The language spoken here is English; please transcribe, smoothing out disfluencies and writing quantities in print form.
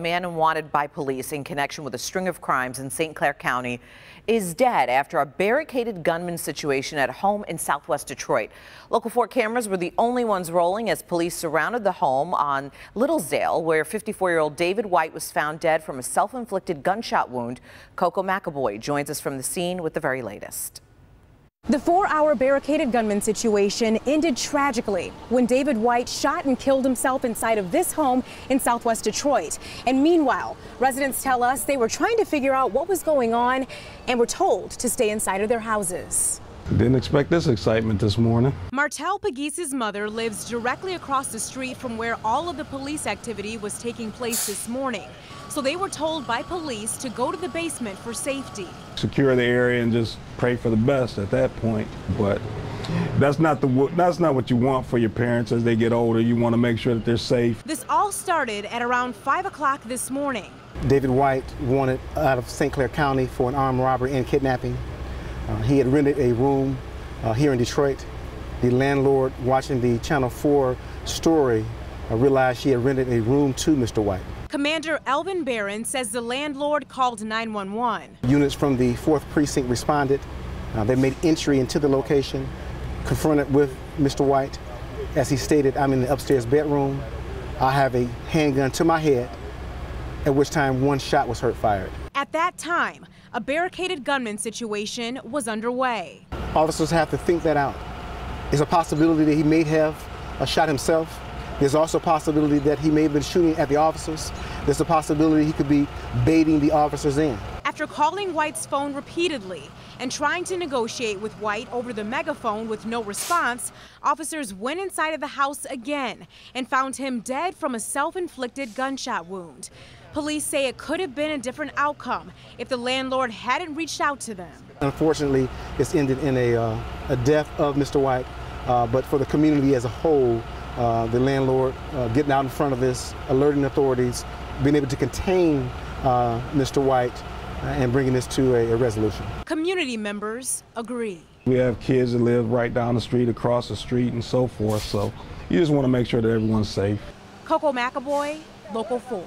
A man wanted by police in connection with a string of crimes in St. Clair County is dead after a barricaded gunman situation at home in southwest Detroit. Local 4 cameras were the only ones rolling as police surrounded the home on Littlesdale, where 54-year-old David White was found dead from a self-inflicted gunshot wound. Coco McAvoy joins us from the scene with the very latest. The 4-hour barricaded gunman situation ended tragically when David White shot and killed himself inside of this home in southwest Detroit. And meanwhile, residents tell us they were trying to figure out what was going on and were told to stay inside of their houses. Didn't expect this excitement this morning. Martel Pegues's mother lives directly across the street from where all of the police activity was taking place this morning. So they were told by police to go to the basement for safety. Secure the area and just pray for the best at that point. But that's not what you want for your parents as they get older. You want to make sure that they're safe. This all started at around 5 o'clock this morning. David White wanted out of St. Clair County for an armed robbery and kidnapping. He had rented a room here in Detroit. The landlord, watching the Channel 4 story, realized she had rented a room to Mr. White. Commander Elvin Barron says the landlord called 911. Units from the 4th Precinct responded. They made entry into the location, confronted with Mr. White. As he stated, I'm in the upstairs bedroom. I have a handgun to my head, at which time one shot was fired. At that time, a barricaded gunman situation was underway. Officers have to think that out. There's a possibility that he may have shot himself. There's also a possibility that he may have been shooting at the officers. There's a possibility he could be baiting the officers in. After calling White's phone repeatedly and trying to negotiate with White over the megaphone with no response, officers went inside of the house again and found him dead from a self-inflicted gunshot wound. Police say it could have been a different outcome if the landlord hadn't reached out to them. Unfortunately, it's ended in a death of Mr. White, but for the community as a whole, the landlord getting out in front of this, alerting authorities, being able to contain Mr. White and bringing this to a resolution. Community members agree. We have kids that live right down the street, across the street, and so forth, so you just want to make sure that everyone's safe. Coco McAvoy, Local 4.